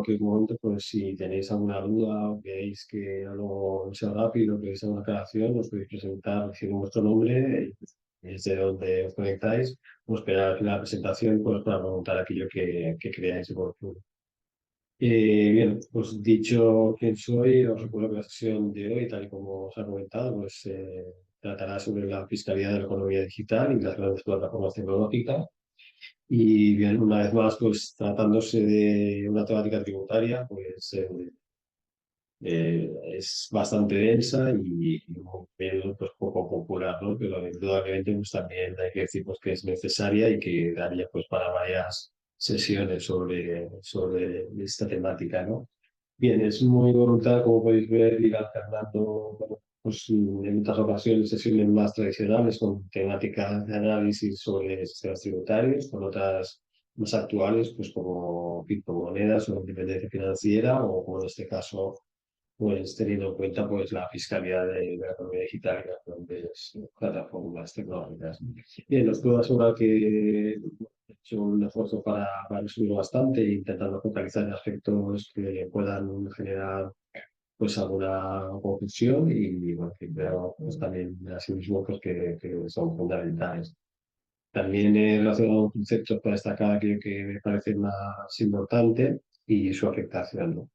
cualquier momento, pues si tenéis alguna duda o queréis que algo sea rápido, queréis alguna aclaración, os podéis presentar diciendo vuestro nombre y desde donde os conectáis, o esperar al final de la presentación pues, para preguntar aquello que creáis oportuno. Bien, pues dicho quién soy, os recuerdo que la sesión de hoy, tal y como os ha comentado, pues tratará sobre la fiscalidad de la economía digital y las grandes plataformas tecnológicas. Y bien, una vez más, pues tratándose de una temática tributaria, pues es bastante densa y un medio pues, poco popular, ¿no? Pero indudablemente pues, también hay que decir pues, que es necesaria y que daría pues, para varias sesiones sobre esta temática, ¿no? Bien, es muy voluntad, como podéis ver, ir alternando, bueno, pues, en muchas ocasiones sesiones más tradicionales con temáticas de análisis sobre sistemas tributarios, con otras más actuales, pues como criptomonedas o independencia financiera, o como en este caso pues teniendo en cuenta pues la fiscalidad de la economía digital y las grandes plataformas tecnológicas. Bien, os puedo asegurar que he hecho un esfuerzo para resumir bastante, intentando focalizar en aspectos que puedan generar pues alguna confusión y bueno, que creo pues, también asimismo pues, que son fundamentales. También he relacionado conceptos para destacar aquello que me parece más importante y su afectación, ¿no?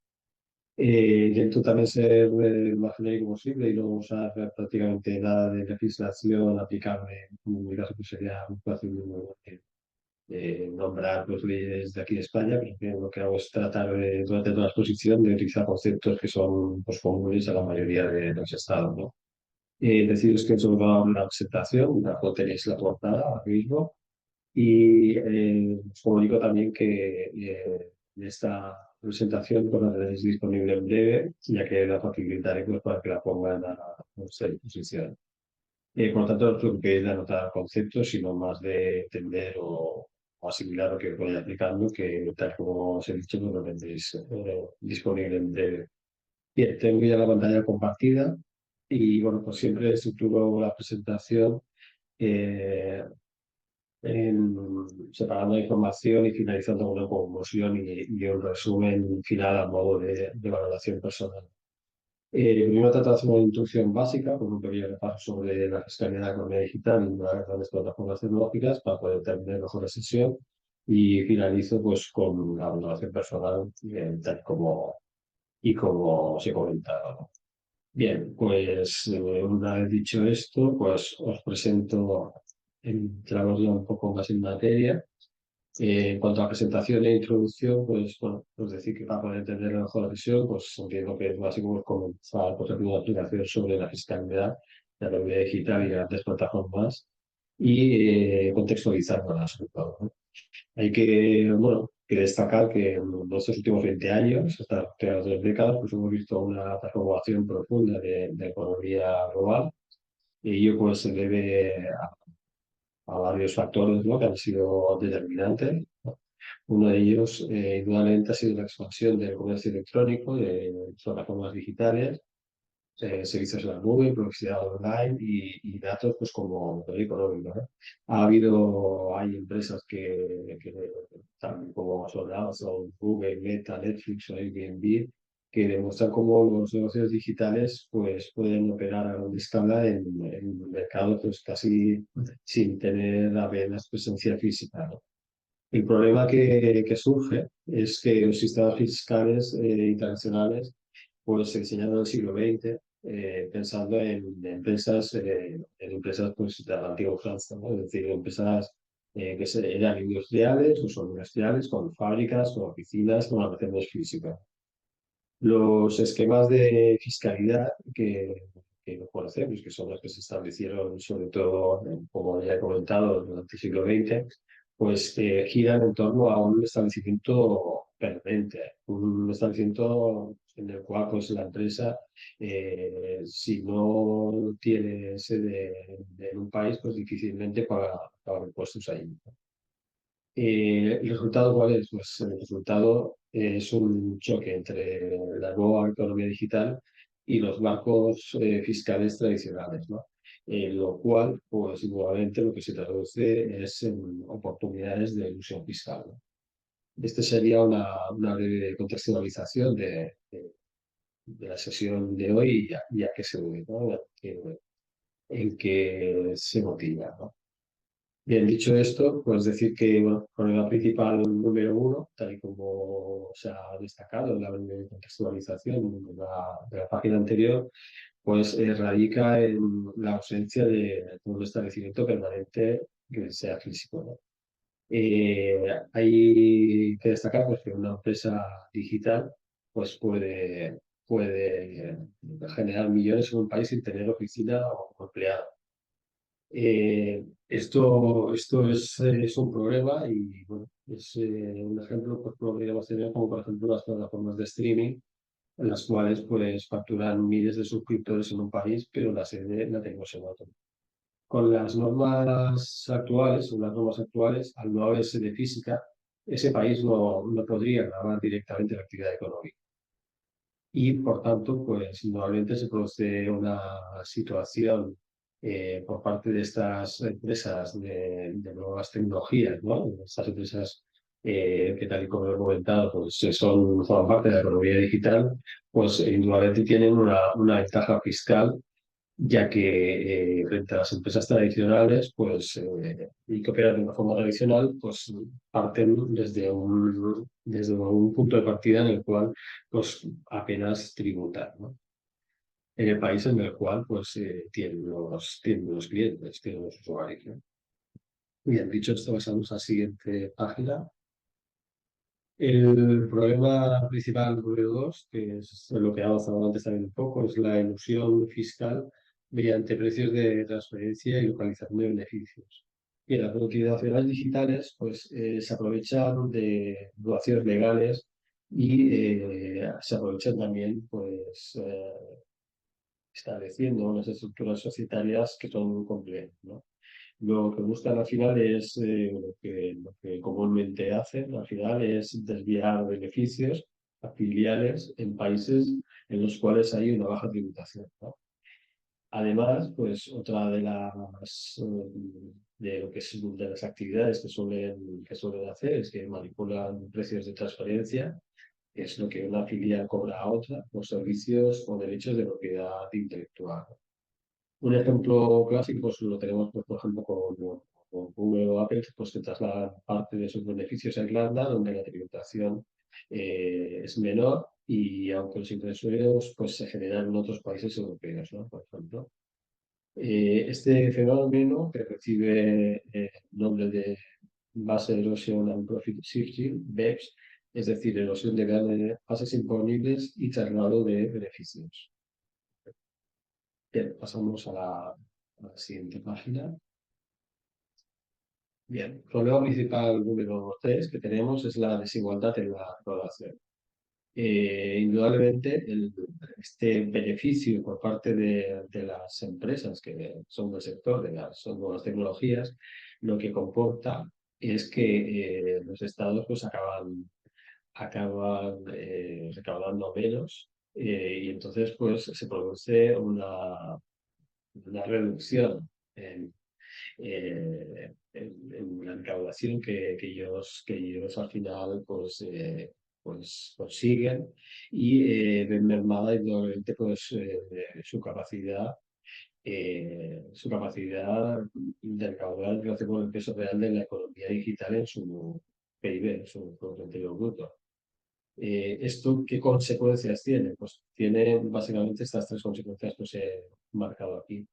Intento también ser lo más genérico posible y no usar prácticamente nada de legislación aplicable. En mi caso, pues sería muy fácil nombrar pues, leyes de aquí de España, pero que lo que hago es tratar durante toda la exposición de utilizar conceptos que son pues, comunes a la mayoría de los estados, ¿no? Deciros que eso va a una presentación, la cual tenéis la portada ahora mismo, y os comunico también que esta presentación pues, la tenéis disponible en breve, ya que la facilitaré pues, para que la pongan a vuestra disposición. Por lo tanto, no os preocupéis de anotar conceptos, sino más de entender o asimilar lo que voy aplicando, que tal como os he dicho, pues, lo tendréis disponible en breve. Bien, tengo ya la pantalla compartida y bueno, pues siempre estructuro la presentación eh, separando la información y finalizando con una conclusión y un resumen final a modo de valoración personal. Primero trato de hacer una introducción básica con un pequeño repaso sobre la fiscalidad de la economía digital y las grandes plataformas tecnológicas para poder terminar mejor la sesión y finalizo pues con la valoración personal tal como se comentaba, ¿no? Bien, pues una vez dicho esto, pues os presento, entramos ya un poco más en materia. En cuanto a la presentación e introducción, pues bueno, pues decir que para poder entender mejor la sesión, pues entiendo que es básico comenzar por hacer una explicación sobre la fiscalidad, la economía digital y grandes plataformas y contextualizarla sobre todo, ¿no? Hay que, bueno, que destacar que en estos últimos 20 años, estas últimas 2 décadas, pues hemos visto una transformación profunda de la economía global y ello pues se debe a varios factores, ¿no? Que han sido determinantes. Uno de ellos, indudablemente, ha sido la expansión del comercio electrónico, de plataformas digitales, servicios en la nube, publicidad online y datos pues, como motor económico, ¿no? Hay empresas también como son Amazon, Google, Meta, Netflix o Airbnb, que demuestran cómo los negocios digitales pues, pueden operar a gran escala en un mercado pues, casi sin tener apenas presencia física, ¿no? El problema que surge es que los sistemas fiscales internacionales pues, se diseñaron en el siglo XX pensando en empresas pues, de la antigua Francia, ¿no? Es decir, empresas eran industriales o son industriales con fábricas, con oficinas, con almacenes físicos. Los esquemas de fiscalidad que conocemos, que son los que se establecieron sobre todo, como ya he comentado, durante el siglo XX, pues giran en torno a un establecimiento permanente, un establecimiento en el cual pues, la empresa, si no tiene sede en un país, pues difícilmente paga impuestos ahí. ¿El resultado cuál es? Pues el resultado es un choque entre la nueva economía digital y los marcos fiscales tradicionales, ¿no? Lo cual, pues igualmente lo que se traduce es en oportunidades de ilusión fiscal, ¿no? Este sería una breve contextualización de la sesión de hoy y a qué se debe, ¿no? En qué se motiva, ¿no? Bien, dicho esto, pues decir que bueno, el problema principal número uno, tal y como se ha destacado en la breve contextualización de la página anterior, pues radica en la ausencia de un establecimiento permanente que sea físico, ¿no? Hay que destacar pues, que una empresa digital pues, puede generar millones en un país sin tener oficina o empleado. Esto es un problema y bueno, es un ejemplo, pues podríamos tener como por ejemplo las plataformas de streaming, en las cuales pues facturan miles de suscriptores en un país, pero la sede la tenemos en otro. Con las normas actuales, o las normas actuales, al no haber sede física, ese país no podría grabar directamente la actividad económica. Y por tanto, pues normalmente se produce una situación por parte de estas empresas de nuevas tecnologías, ¿no? Estas empresas que tal y como he comentado, pues forman parte de la economía digital, pues indudablemente tienen una ventaja fiscal ya que frente a las empresas tradicionales, pues, y que operan de una forma tradicional, pues parten desde un punto de partida en el cual pues, apenas tributan, ¿no? En el país en el cual pues, tienen los clientes, tienen los usuarios, ¿no? Bien, dicho esto, pasamos a la siguiente página. El problema principal número dos, que es lo que ha avanzado antes también un poco, es la ilusión fiscal mediante precios de transferencia y localización de beneficios. Y las multinacionales digitales pues, se aprovechan de situaciones legales y se aprovechan también pues, estableciendo unas estructuras societarias que son complejas, ¿no? Lo que buscan al final es lo que comúnmente hacen, al final es desviar beneficios a filiales en países en los cuales hay una baja tributación, ¿no? Además, pues otra de lo que es de las actividades que suelen hacer es que manipulan precios de transferencia, que es lo que una filial cobra a otra por servicios o derechos de propiedad intelectual. Un ejemplo clásico pues, lo tenemos, pues, por ejemplo, con Google o Apple, pues, que trasladan parte de sus beneficios a Irlanda, donde la tributación es menor y aunque los ingresos pues, se generan en otros países europeos, ¿no? Por ejemplo. Este fenómeno, que recibe el nombre de Base Erosion and Profit Shifting, BEPS, es decir, erosión de grandes bases imponibles y traslado de beneficios. Bien, pasamos a la siguiente página. Bien, el problema principal número 3 que tenemos es la desigualdad en la recaudación. Indudablemente, este beneficio por parte de las empresas que son del sector de las nuevas tecnologías, lo que comporta es que los estados pues, acaban recaudando menos y entonces pues, se produce una reducción en la recaudación que ellos al final pues consiguen y ven mermada indudablemente pues, su capacidad de recaudar en relación con el peso real de la economía digital en su PIB, en su Producto Interior Bruto. ¿Esto qué consecuencias tiene? Pues tiene básicamente estas tres consecuencias que os he marcado aquí.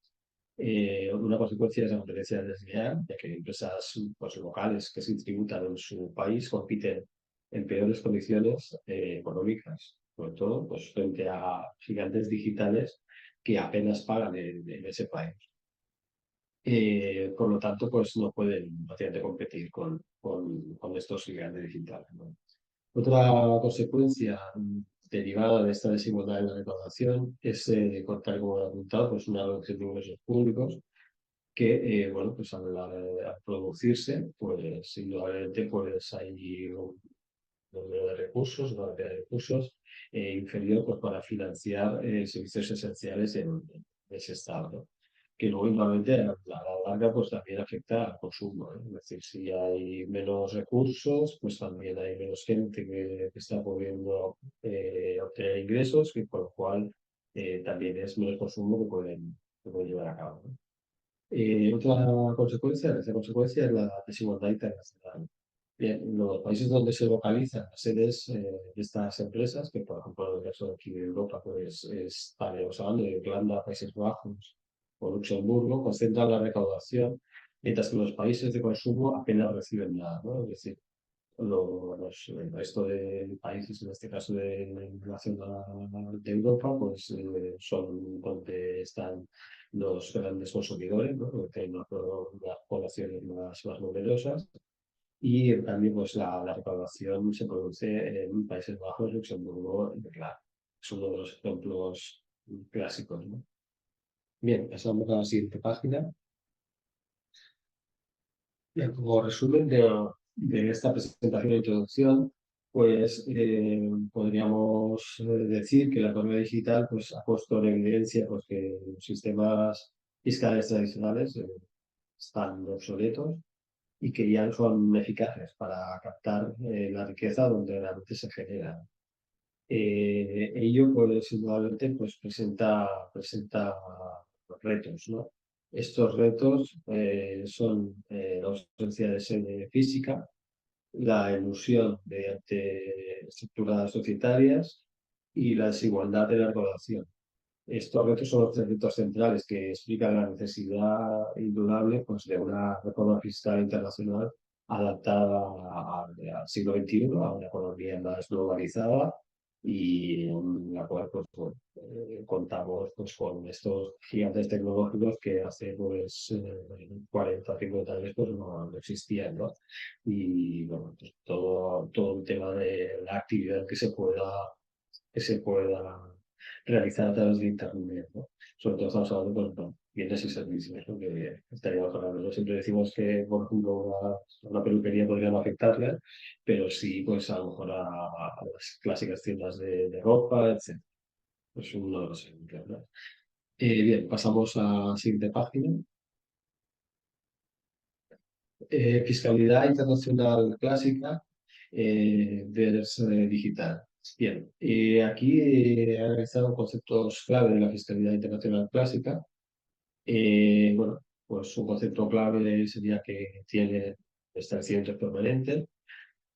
Una consecuencia es la competencia desleal, ya que empresas pues, locales que se tributan en su país compiten en peores condiciones económicas, sobre todo pues, frente a gigantes digitales que apenas pagan en ese país. Por lo tanto, pues no pueden prácticamente competir con estos gigantes digitales, ¿no? Otra consecuencia derivada de esta desigualdad en la recaudación es, tal como he apuntado, pues una reducción de ingresos públicos que, bueno, pues al producirse, pues indudablemente pues hay un número de recursos, una cantidad de recursos inferior pues, para financiar servicios esenciales en ese estado, ¿no? que luego igualmente a la larga pues también afecta al consumo, ¿eh? Es decir, si hay menos recursos, pues también hay menos gente que está pudiendo obtener ingresos, y por lo cual también es menos consumo que pueden llevar a cabo, ¿no? Esa consecuencia es la desigualdad internacional. Bien, en los países donde se localizan las sedes de estas empresas, que por ejemplo en el caso de aquí de Europa, pues estaríamos hablando de Irlanda, Países Bajos o Luxemburgo, concentran la recaudación, mientras que los países de consumo apenas reciben nada, ¿no? Es decir, el resto de países, en este caso de la zona de Europa, pues son donde están los grandes consumidores, ¿no? Porque tienen las poblaciones más numerosas y también pues la recaudación se produce en Países Bajos, Luxemburgo y Irlanda. Es uno de los ejemplos clásicos, ¿no? Bien, pasamos a la siguiente página. Bien, como resumen de esta presentación de introducción, pues podríamos decir que la economía digital pues, ha puesto en evidencia pues, que los sistemas fiscales tradicionales están obsoletos y que ya no son eficaces para captar la riqueza donde realmente se genera. Ello, pues, indudablemente, pues, presenta retos, ¿no? Estos retos son la ausencia de sede física, la ilusión mediante estructuras societarias y la desigualdad de la recaudación. Estos retos son los retos centrales que explican la necesidad indudable pues, de una reforma fiscal internacional adaptada al siglo XXI, a una economía más globalizada y en la cual pues, bueno, contamos pues, con estos gigantes tecnológicos que hace pues, 40 o 50 años pues, no existían, ¿no? Y bueno, pues, todo el tema de la actividad que se pueda realizar a través de Internet, ¿no? Sobre todo estamos hablando de bueno, bienes y servicios, ¿no? Que estaríamos hablando. ¿No? Siempre decimos que, por ejemplo, una peluquería podría no afectarle, pero sí, pues a lo mejor a las clásicas tiendas de ropa, etc. Es uno de los ejemplos, ¿no? Bien, pasamos a la siguiente página. Fiscalidad internacional clásica versus digital. Bien, aquí he analizado conceptos clave de la fiscalidad internacional clásica. Bueno, pues un concepto clave sería que tiene establecimientos permanentes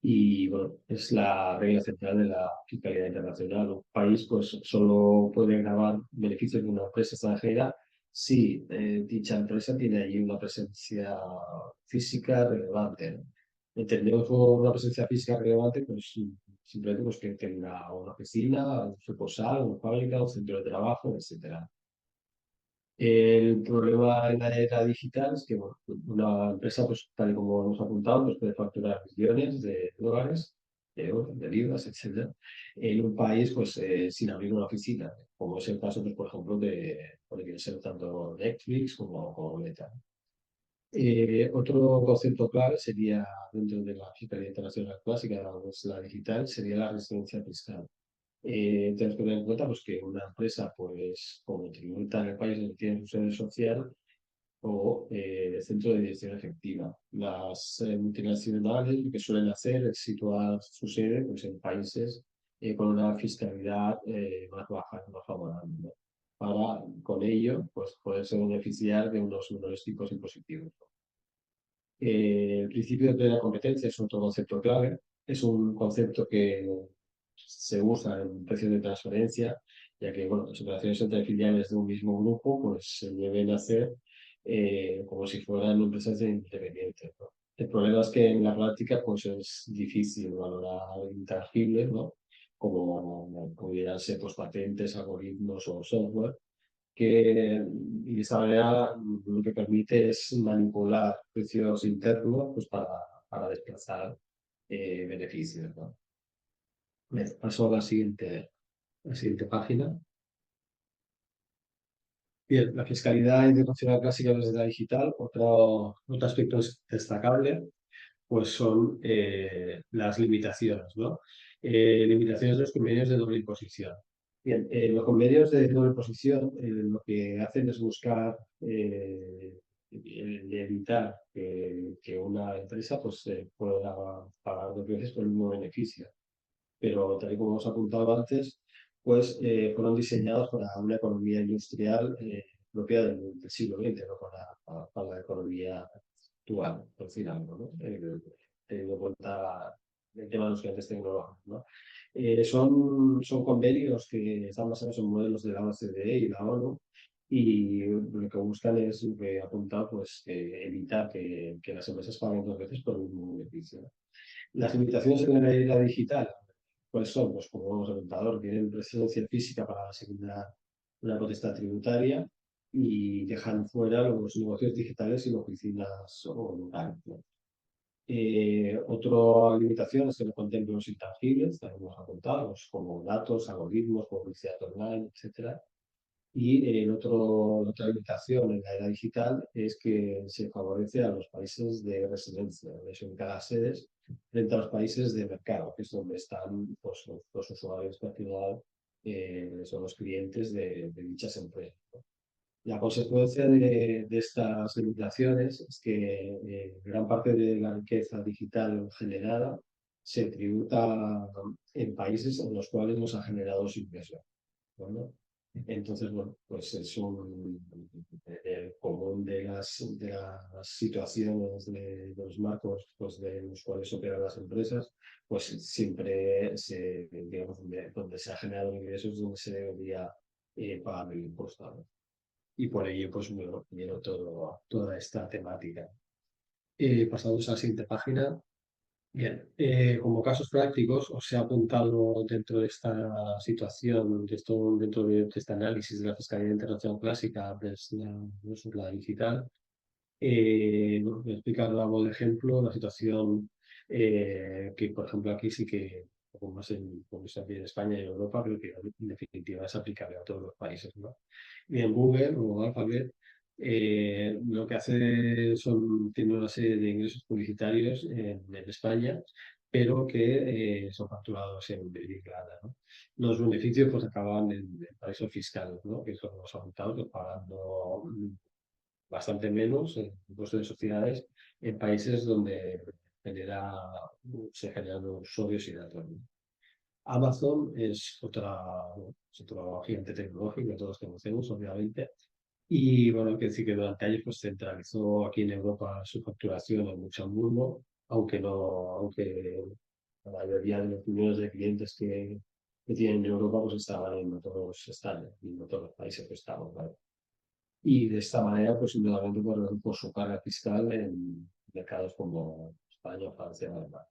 y bueno, es la regla central de la fiscalidad internacional. Un país pues solo puede grabar beneficios de una empresa extranjera si dicha empresa tiene allí una presencia física relevante, ¿no? Entendemos por una presencia física relevante, pues simplemente pues, que tenga una oficina, un sucursal, una fábrica, un centro de trabajo, etcétera. El problema en la era digital es que bueno, una empresa, pues, tal y como hemos apuntado, pues, puede facturar millones de dólares, de euros, de libras, etcétera, en un país pues, sin abrir una oficina, como es el caso, pues, por ejemplo, puede ser tanto Netflix como Meta. Otro concepto clave sería, dentro de la fiscalidad internacional clásica, pues, la digital, sería la residencia fiscal. Tienes que tener en cuenta pues, que una empresa, pues, como tributa en el país donde tiene su sede social o el centro de dirección efectiva. Las multinacionales lo que suelen hacer es situar su sede pues, en países con una fiscalidad más baja, más favorable, ¿no? Para, con ello, pues, poderse beneficiar de unos menores tipos impositivos. El principio de plena competencia es otro concepto clave. Es un concepto que se usa en precios de transferencia, ya que bueno, las operaciones entre filiales de un mismo grupo pues, se deben hacer como si fueran empresas independientes, ¿no? El problema es que en la práctica pues, es difícil valorar intangibles, ¿no? Como pudieran ser pues, patentes, algoritmos o software que y de esta manera lo que permite es manipular precios internos pues, para desplazar beneficios, ¿no? Bien, paso a la siguiente página. Bien, la fiscalidad internacional clásica desde la digital, otro aspecto destacable, pues son las limitaciones, ¿no? Limitaciones de los convenios de doble imposición. Bien, los convenios de doble posición lo que hacen es buscar evitar que una empresa pues, pueda pagar dos veces por el mismo beneficio. Pero tal y como hemos apuntado antes, pues fueron diseñados para una economía industrial propia del siglo XX, no para la economía actual, por decir algo, ¿no? Teniendo en cuenta el tema de los clientes tecnológicos, ¿no? Son convenios que están basados en modelos de la OCDE y la ONU y lo que buscan es apuntar, pues, evitar que las empresas paguen dos veces por un mismo beneficio, ¿no? Las limitaciones en la era digital, ¿cuáles son? Pues como hemos comentado, tienen presencia física para asignar una potestad tributaria y dejan fuera los negocios digitales y las oficinas o locales, ¿no? Otra limitación es que no contemplan los intangibles, también hemos apuntado, pues, como datos, algoritmos, publicidad online, etcétera. Y otra limitación en la era digital es que se favorece a los países de residencia, donde son cada sedes, frente a los países de mercado, que es donde están pues, los usuarios que al final son los clientes de dichas empresas, ¿no? La consecuencia de estas limitaciones es que gran parte de la riqueza digital generada se tributa en países en los cuales no se ha generado su ingreso, ¿no? Entonces, bueno, pues es el común de las situaciones de los marcos pues, de los cuales operan las empresas, pues siempre digamos, donde se ha generado ingresos es donde se debería pagar el impuesto, ¿no? Y por ello, pues bueno, viene toda esta temática. Pasamos a la siguiente página. Bien, como casos prácticos, os he apuntado dentro de esta situación, dentro de este análisis de la fiscalidad internacional clásica versus la digital, voy a explicar a modo de ejemplo la situación que, por ejemplo, aquí sí que, como más como es aquí en España y en Europa, pero que en definitiva es aplicable a todos los países, ¿no? Bien, Google o Alphabet lo que hace tiene una serie de ingresos publicitarios en España, pero que son facturados en Irlanda, ¿no? Los beneficios pues acaban en paraísos fiscales, ¿no? Que son los aumentados pagando bastante menos en impuestos de sociedades en países donde genera, se generan usuarios y datos, ¿no? Amazon es otro gigante tecnológico que todos conocemos, obviamente. Y bueno, hay que decir que durante años pues, centralizó aquí en Europa su facturación en Luxemburgo, aunque la mayoría de los millones de clientes que tienen en Europa pues estaban en todos los países que estaban, ¿vale? Y de esta manera, pues indudablemente por su carga fiscal en mercados como España, Francia, Alemania.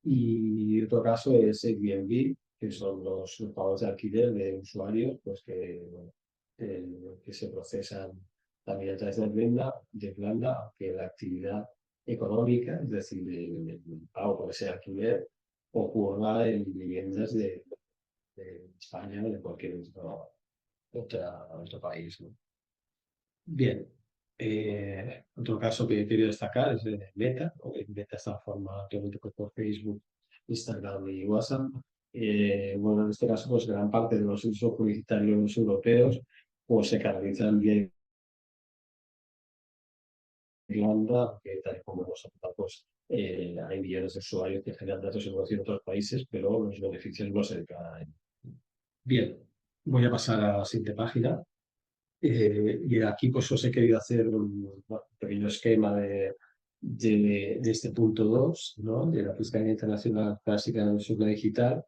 Y otro caso es Airbnb, que son los pagos de alquiler de usuarios pues que se procesan también a través de Irlanda, que la actividad económica, es decir, el pago por ese alquiler, ocurra en viviendas de España o de cualquier otro país, ¿no? Bien, otro caso que he querido destacar es Meta, ¿no? Meta está formado actualmente pues, por Facebook, Instagram y WhatsApp. Bueno, en este caso, pues gran parte de los usos publicitarios europeos pues, se canalizan vía Irlanda, que tal y como hemos hablado, pues hay millones de usuarios que generan datos y negocio en otros países, pero los beneficios no se declaran. Bien, voy a pasar a la siguiente página. Y aquí pues os he querido hacer un pequeño esquema de este punto 2, ¿no? De la fiscalidad internacional clásica en el siglo digital.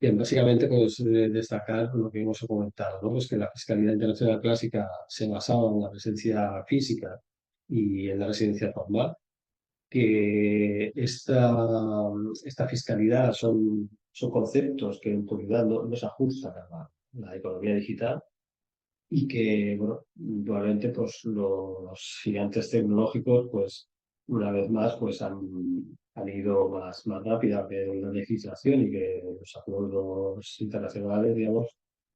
Bien, básicamente pues destacar lo que hemos comentado, ¿no? Pues que la fiscalidad internacional clásica se basaba en la presencia física y en la residencia formal, que esta fiscalidad son conceptos que en realidad no se ajustan a la economía digital y que, bueno, probablemente pues, los gigantes tecnológicos, pues, una vez más, pues han ido más rápida que la legislación y que los acuerdos internacionales, digamos,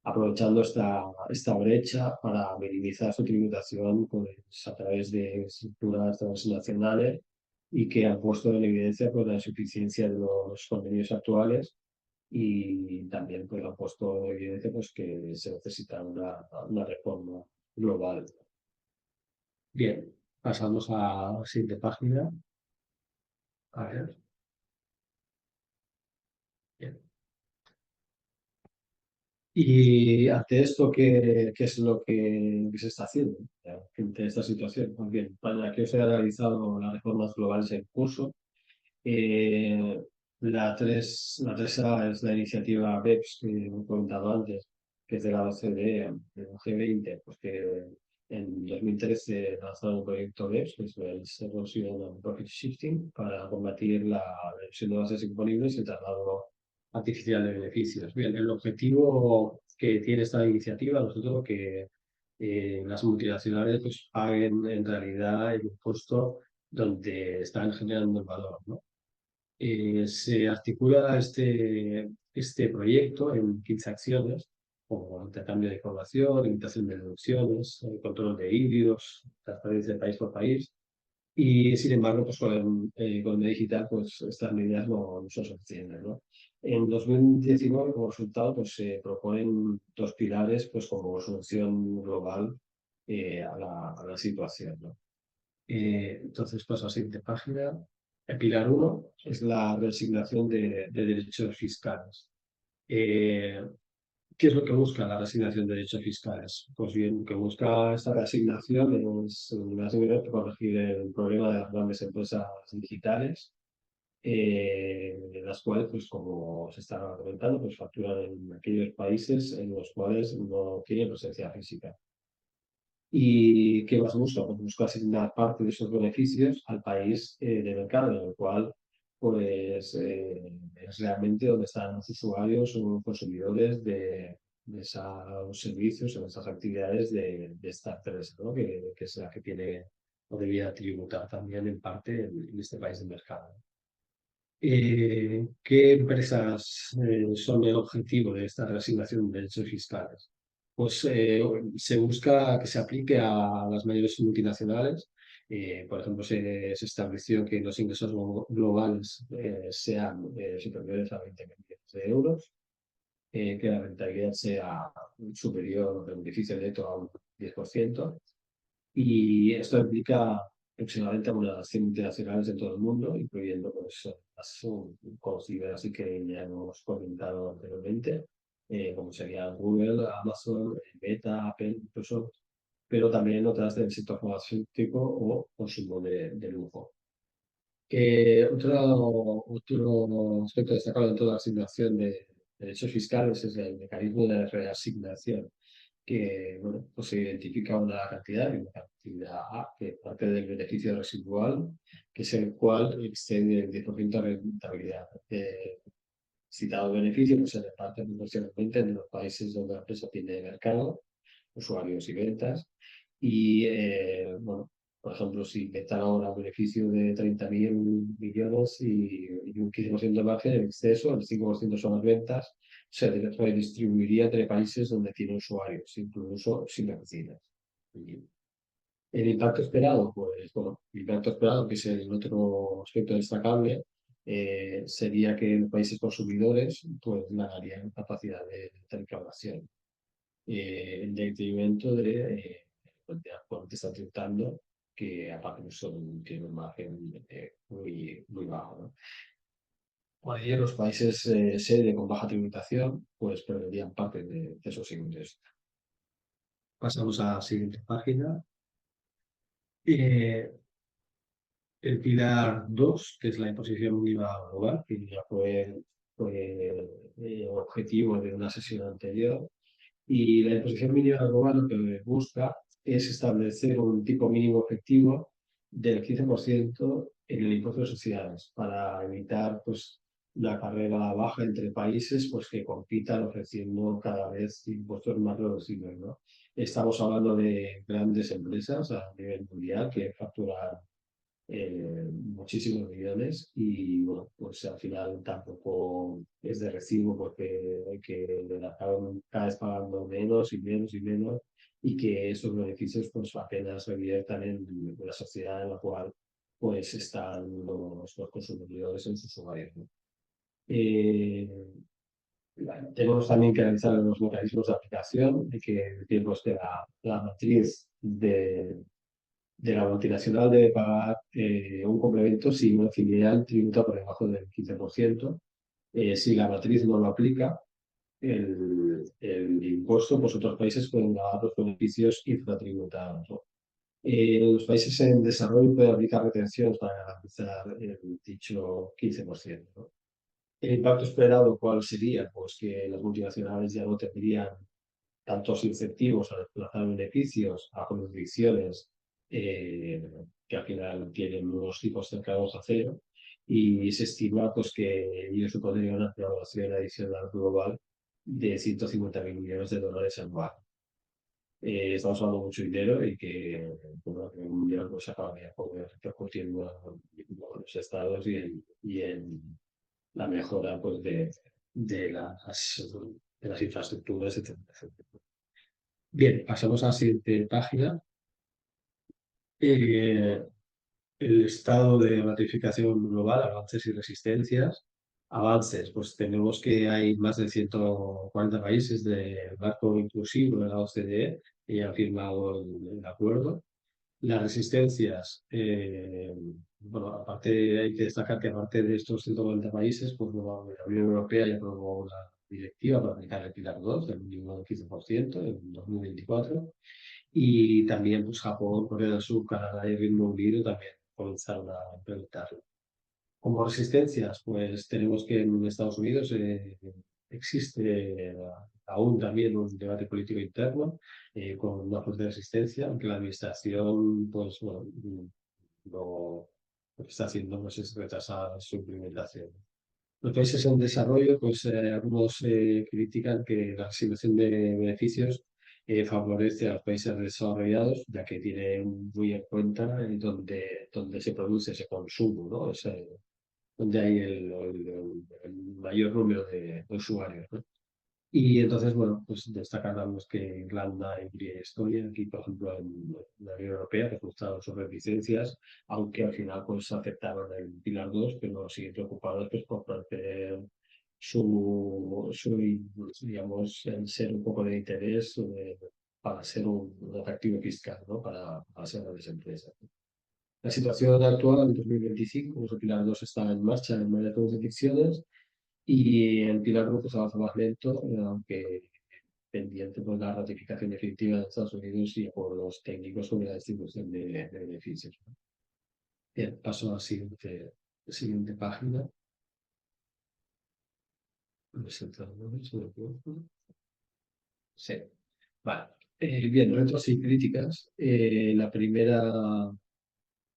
aprovechando esta brecha para minimizar su tributación pues, a través de estructuras transnacionales y que han puesto en evidencia pues, la insuficiencia de los convenios actuales y también pues, han puesto en evidencia pues, que se necesita una reforma global. Bien, pasamos a la siguiente página. A ver. Bien. Y ante esto, ¿qué es lo que se está haciendo ante esta situación? Pues bien, para que se haya realizado las reformas globales en curso, eh, la 3A es la iniciativa BEPS que he comentado antes, que es de la OCDE, del G20, pues que en 2013 lanzaron un proyecto BEPS, que es el Erosion and Profit Shifting, para combatir la erosión de bases imponibles y el traslado artificial de beneficios. Bien, el objetivo que tiene esta iniciativa, nosotros que las multinacionales pues, paguen en realidad el impuesto donde están generando el valor, ¿no? Se articula este proyecto en 15 acciones, como intercambio de información, limitación de deducciones, control de híbridos, transparencia de país por país. Y sin embargo, pues con la economía digital, pues estas medidas no son suficientes, ¿no? En 2019, como resultado, pues se proponen dos pilares pues como solución global a la situación, ¿no? Entonces paso a la siguiente página. El pilar uno es la reasignación de derechos fiscales. Eh, ¿Qué es lo que busca la reasignación de derechos fiscales? Pues bien, lo que busca esta reasignación es básicamente corregir el problema de las grandes empresas digitales, las cuales, pues como se está comentando, pues facturan en aquellos países en los cuales no tienen presencia física. ¿Y qué más busca? Pues busca asignar parte de esos beneficios al país de mercado, en el cual pues, es realmente donde están los usuarios o consumidores de esos servicios o de esas actividades de esta empresa, ¿no? Que es la que tiene o debía tributar también en parte en este país de mercado. ¿Qué empresas son el objetivo de esta reasignación de derechos fiscales? Pues se busca que se aplique a las mayores multinacionales. Por ejemplo, se estableció que los ingresos globales sean superiores a 20 millones de euros, que la rentabilidad sea superior del beneficio neto a un 10%, y esto implica aproximadamente a unas 100 multinacionales en todo el mundo, incluyendo pues, las conocidas así que ya hemos comentado anteriormente, como serían Google, Amazon, Meta, Apple, Microsoft, pero también otras del sector farmacéutico o consumo de lujo. Otro aspecto destacado en toda la asignación de derechos fiscales es el mecanismo de reasignación, que bueno, pues se identifica una cantidad, y una cantidad A, que parte del beneficio residual, que es el cual excede el 10% de rentabilidad. Citado beneficio pues, se reparte proporcionalmente en los países donde la empresa tiene mercado, usuarios y ventas. Y, bueno, por ejemplo, si metan ahora un beneficio de 30.000 millones y un 15% de margen en exceso, el 5% son las ventas, se redistribuiría entre países donde tiene usuarios, incluso sin oficinas. El impacto esperado, pues bueno, el impacto esperado, que es el otro aspecto destacable, sería que los países consumidores pues ganarían capacidad de recaudación en detrimento de actualmente está tributando, que aparte tiene un margen muy bajo, ¿no? Por ello, los países sede con baja tributación pues perderían parte de esos ingresos. Pasamos a la siguiente página. Eh, el pilar 2, que es la imposición mínima global, que ya fue objetivo de una sesión anterior. Y la imposición mínima global lo que busca es establecer un tipo mínimo efectivo del 15% en el impuesto de sociedades para evitar pues, la carrera baja entre países pues, que compitan ofreciendo cada vez impuestos más reducidos, ¿no? Estamos hablando de grandes empresas a nivel mundial que facturan muchísimos millones y bueno, pues al final tampoco es de recibo porque hay que acaban cada vez pagando menos y menos y menos y que esos beneficios pues apenas reviertan en la sociedad en la cual pues están los consumidores en sus hogares, ¿no? Bueno, tenemos también que analizar los mecanismos de aplicación, de que decimos que la matriz de la multinacional debe pagar un complemento si una filial tributa por debajo del 15%. Si la matriz no lo aplica, el impuesto, pues otros países pueden gravar los beneficios infratributarios, ¿no? Los países en desarrollo pueden aplicar retenciones para garantizar el dicho 15%, ¿no? El impacto esperado, ¿cuál sería? Pues que las multinacionales ya no tendrían tantos incentivos a desplazar beneficios a jurisdicciones eh, que al final tienen unos tipos cercanos a cero, y se estima pues, que ello supondría una recaudación adicional global de 150.000 millones de dólares anuales. Estamos hablando de mucho dinero y que bueno, que un día pues, acabaría repercutiendo en los estados y en la mejora pues, de, las, de las infraestructuras, etcétera, etcétera. Bien, pasamos a la siguiente página. Eh, el estado de ratificación global, avances y resistencias. Avances, pues tenemos que hay más de 140 países del marco inclusivo de la OCDE que ya han firmado el acuerdo. Las resistencias, bueno, aparte hay que destacar que aparte de estos 140 países, pues bueno, la Unión Europea ya aprobó una directiva para aplicar el Pilar 2 del mínimo del 15% en 2024. Y también pues, Japón, Corea del Sur, Canadá y Reino Unido también comenzaron a implementarlo. Como resistencias, pues tenemos que en Estados Unidos existe aún también un debate político interno con una fuerte resistencia, aunque la administración, pues bueno, lo que está haciendo pues, es retrasar su implementación. Los países en desarrollo, pues algunos critican que la asignación de beneficios favorece a los países desarrollados, ya que tiene muy en cuenta donde se produce ese consumo, ¿no? Donde hay el mayor número de usuarios, ¿no? Y entonces, bueno, pues destacamos que Irlanda, Hungría y Estonia, aquí por ejemplo en la Unión Europea, refuerzaron sus reticencias, aunque al final pues aceptaron el Pilar 2, pero siguen preocupados pues, por perder digamos, el ser un poco de interés para ser un atractivo fiscal, ¿no? Para ser grandes empresas. La situación actual en 2025, pues el Pilar 2 está en marcha en varias jurisdicciones y el Pilar 2 pues, avanza más lento, aunque pendiente por la ratificación definitiva de Estados Unidos y por los técnicos sobre la distribución de beneficios. Bien, paso a la siguiente página. Sí, vale. Bien, retos y críticas.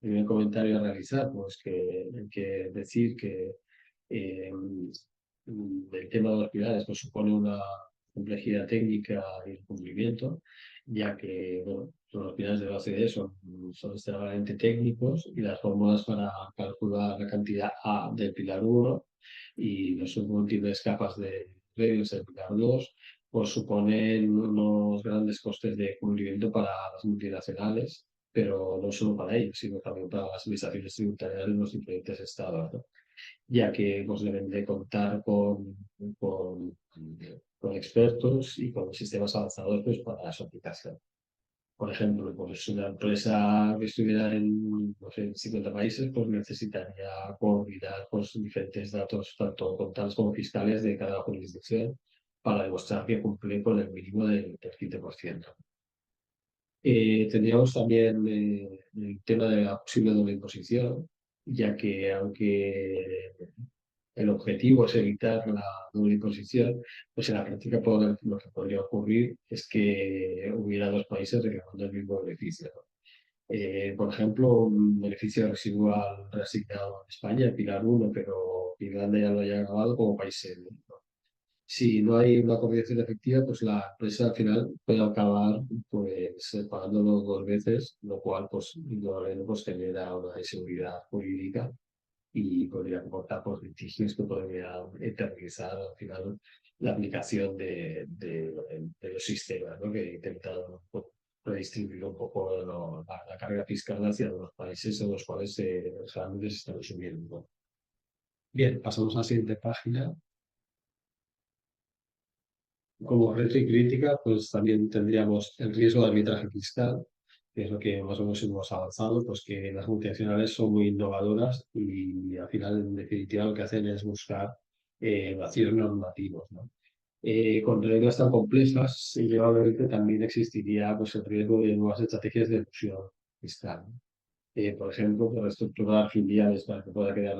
Primer comentario a realizar, pues que hay que decir que eh, el tema de los pilares pues, supone una complejidad técnica y el cumplimiento, ya que bueno, los pilares de la OCDE son extremadamente técnicos y las fórmulas para calcular la cantidad A del pilar 1 y los múltiples capas de reglas del pilar 2 pues suponen unos grandes costes de cumplimiento para las multinacionales, pero no solo para ellos, sino también para las administraciones tributarias de los diferentes estados, ¿no? Ya que pues, deben de contar con, con expertos y con sistemas avanzados pues, para su aplicación. Por ejemplo, pues una empresa que estuviera en, no sé, en 50 países pues necesitaría coordinar pues, diferentes datos, tanto contables como fiscales de cada jurisdicción, para demostrar que cumple con el mínimo del 15%. Tendríamos también el tema de la posible doble imposición, ya que aunque el objetivo es evitar la doble imposición, pues en la práctica lo que podría ocurrir es que hubiera dos países reclamando el mismo beneficio, ¿no? Por ejemplo, un beneficio residual reasignado a España, Pilar 1, pero Irlanda ya lo haya grabado como país serio, ¿no? Si no hay una coordinación efectiva, pues la empresa al final puede acabar pues, pagándolo dos veces, lo cual pues, indudablemente pues, genera una inseguridad jurídica y podría comportar pues, litigios que podrían eternizar al final la aplicación de los sistemas, ¿no? Que intentan pues, redistribuir un poco la carga fiscal hacia los países en los cuales realmente se están asumiendo, ¿no? Bien, pasamos a la siguiente página. Como reto y crítica, pues también tendríamos el riesgo de arbitraje fiscal, que es lo que más o menos hemos avanzado, pues que las multinacionales son muy innovadoras y al final, en definitiva, lo que hacen es buscar vacíos normativos, ¿no? Con reglas tan complejas, inevitablemente también existiría pues, el riesgo de nuevas estrategias de elusión fiscal. Por ejemplo, para estructurar filiales para que pueda crear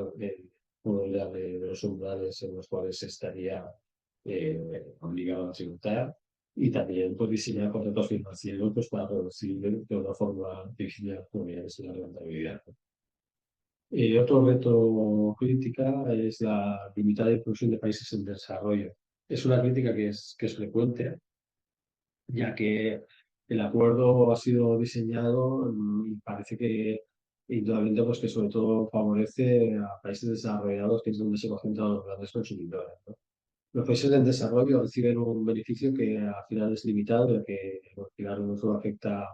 una idea de los umbrales en los cuales se estaría obligado a tributar y también pues, diseñar contratos financieros pues, para producir de una forma difícil de la rentabilidad. Otro reto crítica es la limitada inclusión de países en desarrollo. Es una crítica que es frecuente, ya que el acuerdo ha sido diseñado y parece que indudablemente pues que sobre todo favorece a países desarrollados, que es donde se concentran los grandes consumidores, ¿no? Los países en desarrollo reciben un beneficio que al final es limitado, ya que al final no solo afecta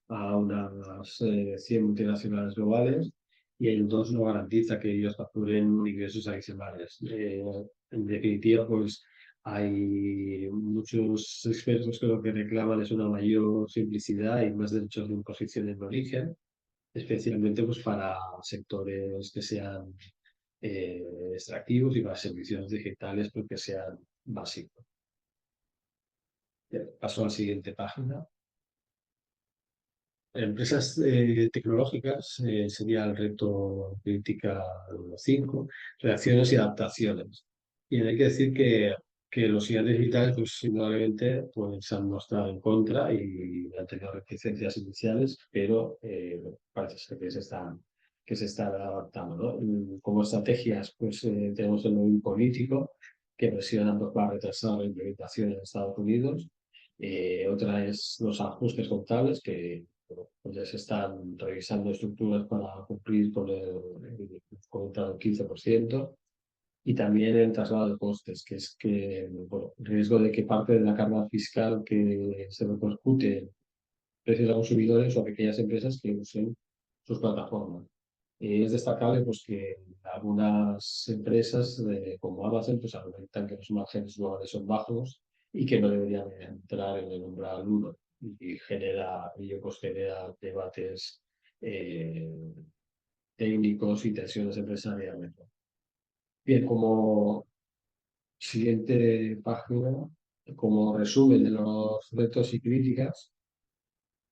a unas 100 multinacionales globales y el dos no garantiza que ellos facturen ingresos adicionales. En definitiva, pues hay muchos expertos que lo que reclaman es una mayor simplicidad y más derechos de imposición en origen, especialmente pues, para sectores que sean extractivos y para servicios digitales porque sean básicos. Paso a la siguiente página. Empresas tecnológicas sería el reto crítica número 5, reacciones y adaptaciones. Y hay que decir que los gigantes digitales, pues indudablemente, pues, se han mostrado en contra y han tenido reticencias iniciales, pero parece ser que se están adaptando, ¿no? Como estrategias, pues tenemos el móvil político, que presiona pues, para retrasar la implementación en Estados Unidos. Otra es los ajustes contables, que pues ya se están revisando estructuras para cumplir con el 15%. Y también el traslado de costes, que es que, bueno, el riesgo de que parte de la carga fiscal que se repercute en precios a consumidores o a pequeñas empresas que usen sus plataformas. Es destacable pues, que algunas empresas como Amazon pues, argumentan que los márgenes globales son bajos y que no deberían entrar en el umbral 1 y ello pues, genera debates eh, técnicos y tensiones empresariales. Bien, como siguiente página, como resumen de los retos y críticas,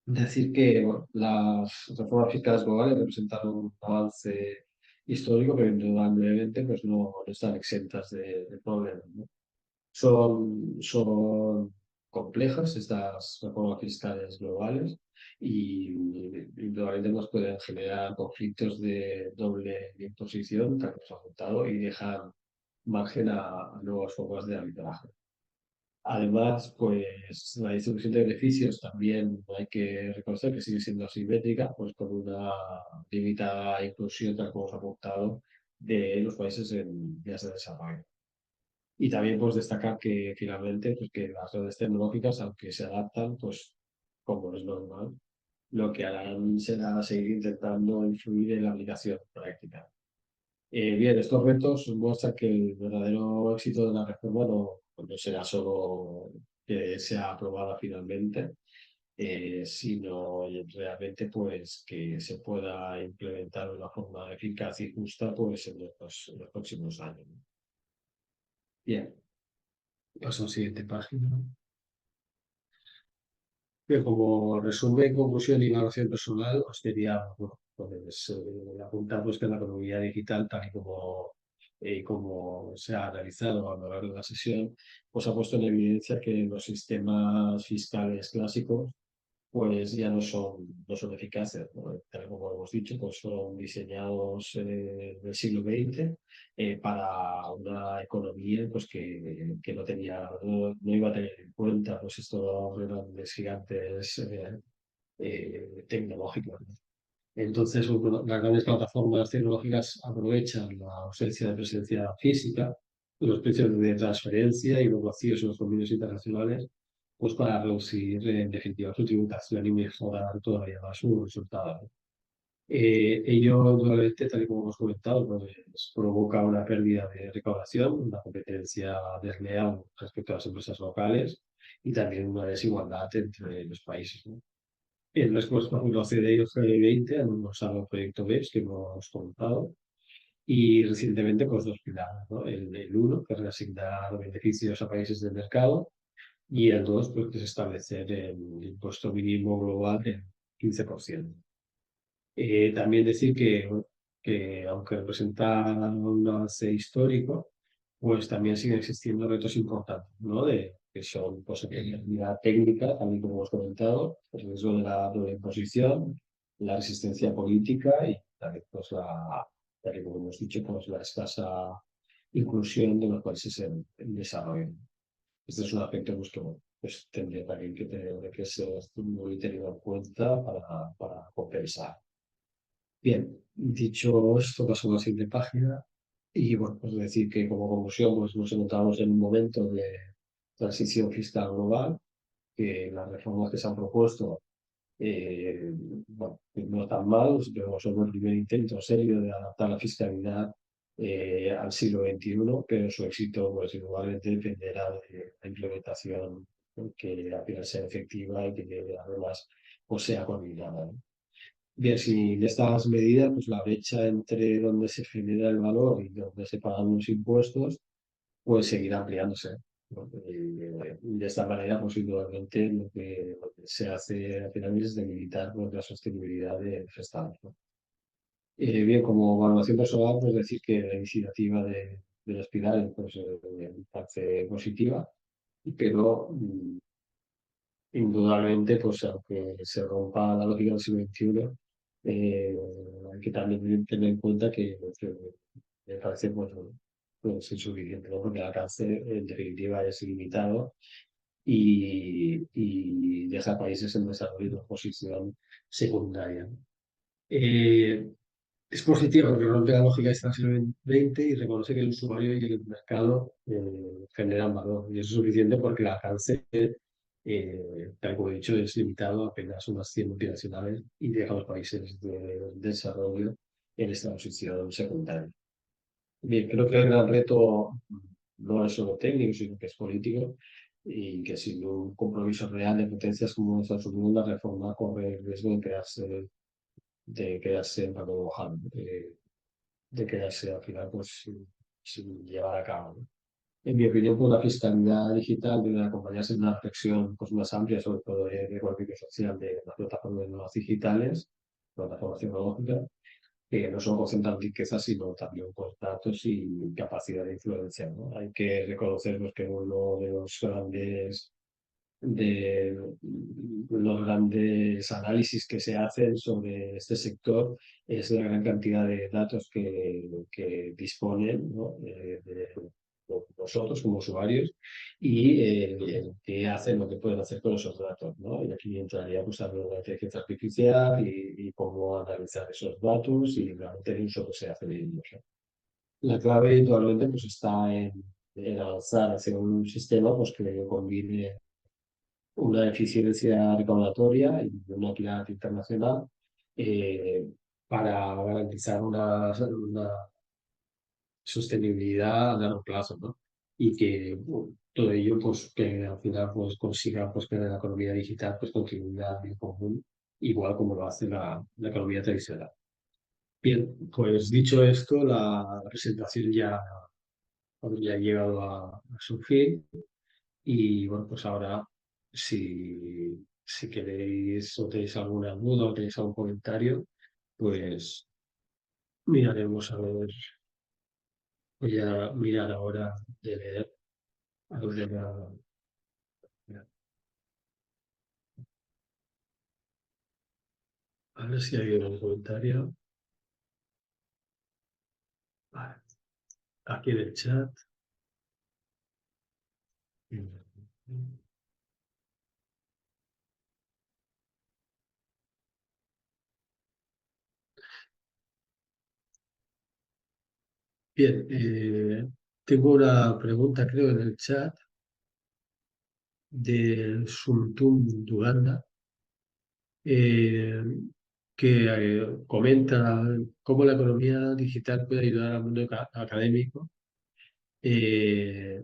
decir que bueno, las reformas fiscales globales representaron un avance histórico, pero indudablemente pues, no están exentas de problemas, ¿no? Son complejas estas reformas fiscales globales y indudablemente nos pueden generar conflictos de doble imposición, tal como se ha contado, y dejar margen a nuevas formas de arbitraje. Además, pues la distribución de beneficios también hay que reconocer que sigue siendo asimétrica, pues con una limitada inclusión, tal como se ha apuntado, de los países en vías de desarrollo. Y también pues destacar que finalmente pues, que las redes tecnológicas, aunque se adaptan, pues como es normal, lo que harán será seguir intentando influir en la aplicación práctica. Bien, estos retos muestran que el verdadero éxito de la reforma no será solo que sea aprobada finalmente, sino realmente pues, que se pueda implementar de una forma eficaz y justa pues, en los próximos años. Bien, paso a la siguiente página. Que como resumen, conclusión y evaluación personal, os quería bueno, pues, apuntar pues, que la economía digital, tal y como se ha realizado a lo largo de la sesión, pues ha puesto en evidencia que los sistemas fiscales clásicos pues ya no son eficaces, ¿no? Tal como hemos dicho, pues son diseñados del siglo XX para una economía pues, que no tenía, no iba a tener en cuenta pues, estos grandes gigantes tecnológicos, ¿no? Entonces, bueno, las grandes plataformas tecnológicas aprovechan la ausencia de presencia física, los precios de transferencia y los vacíos en los convenios internacionales, pues para reducir en definitiva su tributación y mejorar todavía más sus resultados. Ello, nuevamente, tal y como hemos comentado, pues, provoca una pérdida de recaudación, una competencia desleal respecto a las empresas locales y también una desigualdad entre los países, ¿no? En respuesta, por ejemplo, OCDE y OCDE han usado el proyecto BEPS que hemos contado y recientemente pues dos pilares, ¿no? El uno, que es reasignar beneficios a países del mercado y el dos, pues que es establecer el impuesto mínimo global del 15%. También decir que aunque representa un avance histórico, pues también siguen existiendo retos importantes, ¿no? Que son pues, la técnica, también como hemos comentado, el riesgo de la doble imposición, la resistencia política y también pues, ya que, como hemos dicho, pues, la escasa inclusión de los países en desarrollo. Este es un aspecto pues, que bueno, pues, tendría también que ser muy tenido en cuenta para compensar. Bien, dicho esto, paso a la siguiente página. Y bueno, pues decir que como conclusión pues, nos encontramos en un momento de transición fiscal global, que las reformas que se han propuesto bueno, no están mal, pero son el primer intento serio de adaptar la fiscalidad al siglo XXI, pero su éxito pues igualmente dependerá de la implementación que al final sea efectiva y que además pues, sea coordinada, ¿no? Bien, sin estas medidas, pues la brecha entre donde se genera el valor y donde se pagan los impuestos, pues seguirá ampliándose, ¿no? Y de esta manera, pues indudablemente lo que se hace al final es debilitar pues, la sostenibilidad de los estados, ¿no? Bien, como valoración personal, pues decir que la iniciativa de los pilares pues, me parece positiva, pero indudablemente, pues aunque se rompa la lógica del siglo XXI, eh, hay que también tener en cuenta que me parece pues insuficiente, ¿no? Porque el alcance en definitiva es limitado y deja a países en desarrollo en una posición secundaria. Eh, es positivo porque rompe la lógica esta del siglo XX y reconoce que el usuario y el mercado generan valor. Y eso es suficiente porque el alcance, tal como he dicho, es limitado a apenas unas 100 multinacionales y deja a los países de desarrollo en esta posición secundaria. Bien, creo que el gran reto no es solo técnico, sino que es político y que sin un compromiso real de potencias como Estados Unidos, la reforma corre el riesgo de quedarse en burbuja, de quedarse al final pues, sin llevar a cabo, ¿no? En mi opinión, pues, la fiscalidad digital debe acompañarse de una reflexión pues, más amplia, sobre todo de económica y social, de las plataformas digitales, plataformas tecnológicas, que no solo concentran riqueza, sino también pues, datos y capacidad de influencia, ¿no? Hay que reconocer pues, que uno de los grandes análisis que se hacen sobre este sector es la gran cantidad de datos que disponen, ¿no? de nosotros como usuarios y qué hacen, lo que pueden hacer con esos datos, ¿no? Y aquí entraría pues, también la inteligencia artificial y cómo analizar esos datos y realmente el uso que se hace de ellos, ¿no? La clave actualmente pues, está en avanzar hacia un sistema pues, que combine una eficiencia recaudatoria y una equidad internacional eh, para garantizar una sostenibilidad a largo plazo, ¿no? Y que todo ello, pues, que al final pues, consiga pues, que la economía digital pues, contribuya en común, igual como lo hace la economía tradicional. Bien, pues dicho esto, la presentación ya ha llegado a su fin. Y bueno, pues ahora, si queréis o tenéis alguna duda o tenéis algún comentario, pues miraremos a ver. Voy a mirar ahora de leer a ver, a ver si hay algún comentario. Vale, aquí en el chat. Bien, tengo una pregunta, creo, en el chat de Sumtum Duganda, eh, que comenta cómo la economía digital puede ayudar al mundo académico, eh,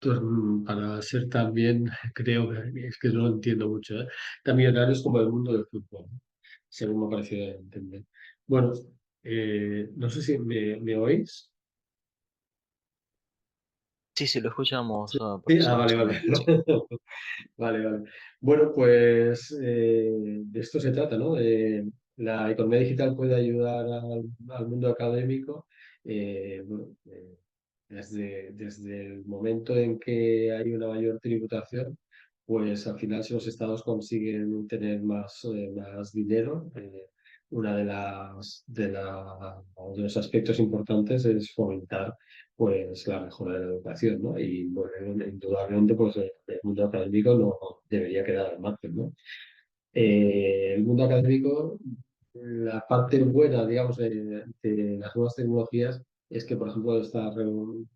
Estos, para ser también, creo que es que no lo entiendo mucho, ¿eh? Tan millonarios como el mundo del fútbol, ¿no? Según me ha parecido entender. Bueno, no sé si me oís. Sí, sí, lo escuchamos, Sí, profesor vale, José vale. Manuel. Sí. Vale, vale. Bueno, pues de esto se trata, ¿no? La economía digital puede ayudar al mundo académico. Bueno, desde el momento en que hay una mayor tributación, pues al final si los estados consiguen tener más dinero, una de los aspectos importantes es fomentar pues la mejora de la educación, ¿no? Y bueno, indudablemente pues el mundo académico no debería quedar al margen, ¿no? El mundo académico, la parte buena, digamos, de las nuevas tecnologías es que, por ejemplo,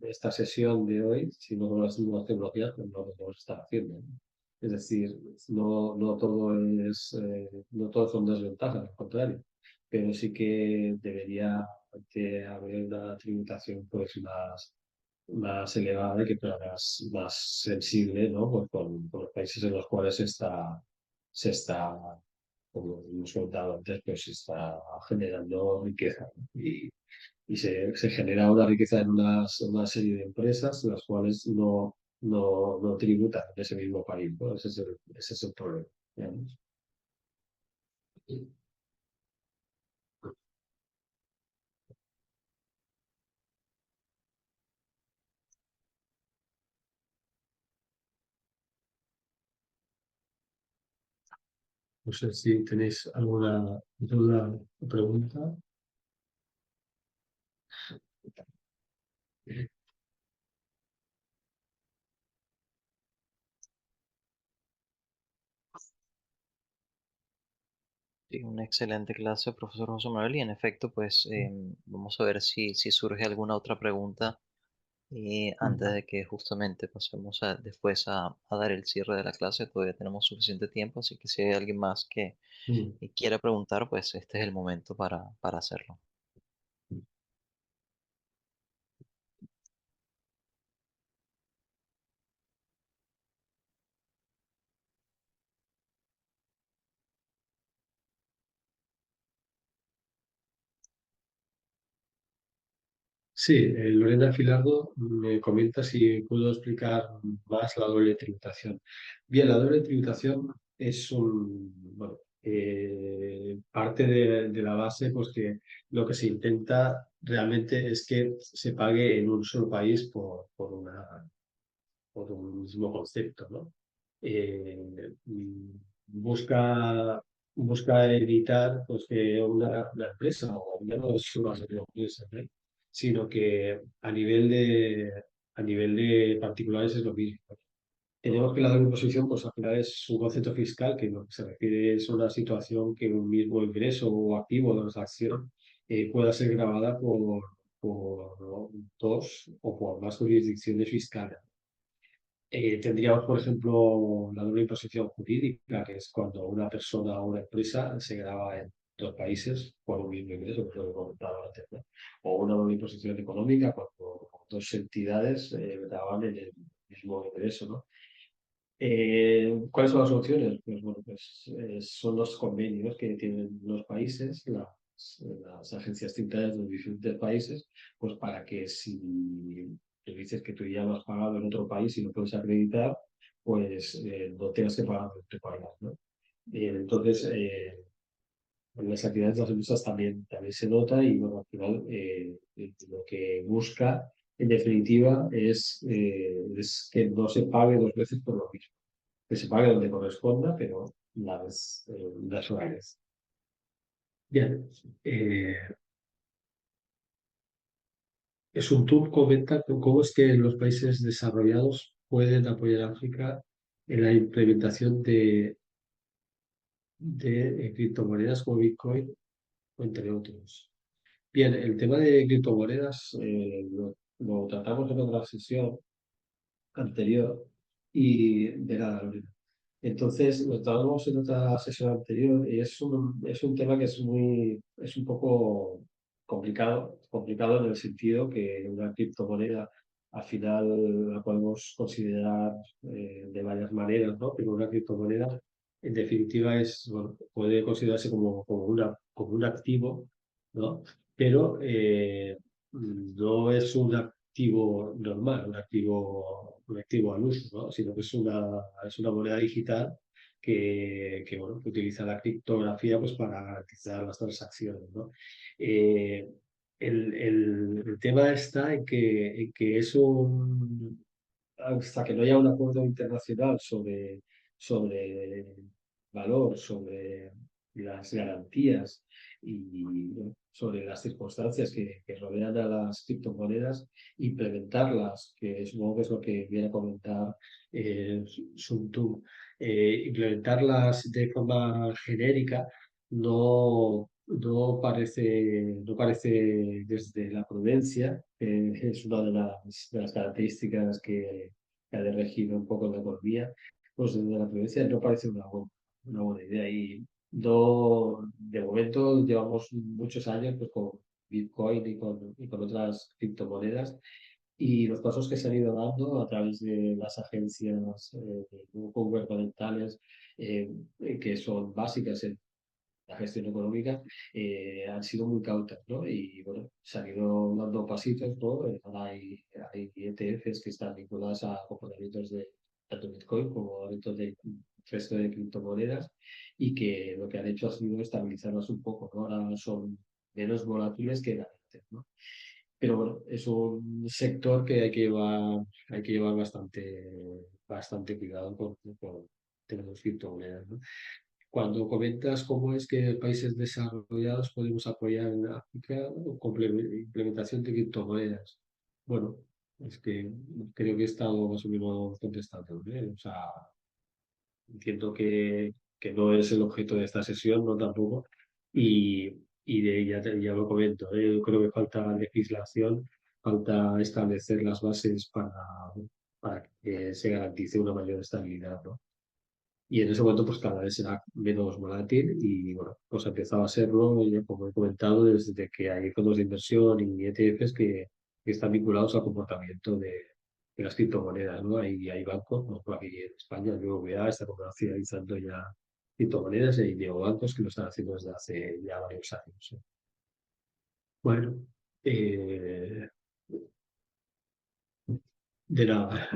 esta sesión de hoy, si no con las nuevas tecnologías, pues no lo podemos estar haciendo, ¿no? Es decir, no todo son desventajas, al contrario, pero sí que debería de haber una tributación pues más elevada y que fuera más sensible, ¿no? Pues con los países en los cuales se está, como hemos comentado antes, pues se está generando riqueza, ¿no? Y se genera una riqueza en una serie de empresas, las cuales no tributan en ese mismo país, ¿no? Ese es el problema, digamos. No sé si tenéis alguna duda o pregunta. Sí, una excelente clase, profesor José Manuel, y en efecto, pues vamos a ver si surge alguna otra pregunta antes de que justamente pasemos después a dar el cierre de la clase. Todavía tenemos suficiente tiempo, así que si hay alguien más que Mm. quiera preguntar, pues este es el momento para hacerlo. Sí, Lorena Filardo me comenta si puedo explicar más la doble tributación. Bien, la doble tributación es bueno, parte de la base, pues que lo que se intenta realmente es que se pague en un solo país por un mismo concepto, ¿no? Busca evitar pues, que una empresa, o ya no solo una empresa, ¿eh? Sino que a nivel de particulares es lo mismo. Tenemos que la doble imposición, pues al final es un concepto fiscal que lo que se refiere es una situación que un mismo ingreso o activo de transacción pueda ser grabada por dos o por más jurisdicciones fiscales. Tendríamos, por ejemplo, la doble imposición jurídica, que es cuando una persona o una empresa se graba en dos países por un mismo ingreso, que es lo que comentaba antes, ¿no? O una doble imposición económica, cuando dos entidades graban en el mismo ingreso, ¿no? ¿Cuáles son las soluciones? Pues bueno, pues son los convenios que tienen los países, las agencias tributarias de los diferentes países, pues para que si tú dices que tú ya lo has pagado en otro país y no puedes acreditar, pues no tengas que pagar en tu país, ¿no? Entonces, en las actividades de las empresas también se nota y bueno, al final lo que busca en definitiva es que no se pague dos veces por lo mismo, que se pague donde corresponda, pero las horarias. Bien, es un tour comenta cómo es que los países desarrollados pueden apoyar a África en la implementación de criptomonedas como Bitcoin, entre otros. Bien, el tema de criptomonedas lo tratamos en otra sesión anterior y de nada, Lorena. Entonces, lo estábamos en otra sesión anterior y es un tema que es un poco complicado en el sentido que una criptomoneda al final la podemos considerar de varias maneras, ¿no? Pero una criptomoneda, en definitiva, bueno, puede considerarse como un activo, ¿no? Pero no es un activo normal, un activo al uso, ¿no? Sino que es una moneda digital bueno, que utiliza la criptografía pues, para garantizar las transacciones, ¿no? Eh, el tema está en que hasta que no haya un acuerdo internacional sobre valor, sobre las garantías y bueno, sobre las circunstancias que rodean a las criptomonedas, implementarlas, que supongo que es lo que viene a comentar Sun Tzu, implementarlas de forma genérica no parece desde la prudencia, que es una de las características que ha de regir un poco la economía, pues desde la prudencia no parece una buena idea. Y de momento llevamos muchos años pues, con Bitcoin y con otras criptomonedas y los pasos que se han ido dando a través de las agencias gubernamentales que son básicas en la gestión económica han sido muy cautas, ¿no? Y bueno, se han ido dando pasitos, ¿no? Ahora hay ETFs que están vinculados a comportamientos de tanto Bitcoin como de resto de criptomonedas y que lo que han hecho ha sido estabilizarlas un poco, ¿no? Ahora son menos volátiles que antes, ¿no? Pero bueno, es un sector que hay que llevar bastante cuidado con tener los criptomonedas, ¿no? Cuando comentas cómo es que países desarrollados podemos apoyar en África con implementación de criptomonedas. Bueno, es que creo que he estado más o menos contestando, ¿eh? O sea, entiendo que no es el objeto de esta sesión, no tampoco, ya lo comento, ¿eh? Yo creo que falta legislación, falta establecer las bases para que se garantice una mayor estabilidad, ¿no? Y en ese momento, pues cada vez será menos volátil y bueno, pues ha empezado a serlo, ya como he comentado, desde que hay fondos de inversión y ETFs que están vinculados al comportamiento de las criptomonedas, ¿no? Hay bancos, como por aquí en España, el BBVA está comercializando ya criptomonedas y neobancos que lo están haciendo desde hace ya varios años, ¿eh? Bueno, eh, de nada.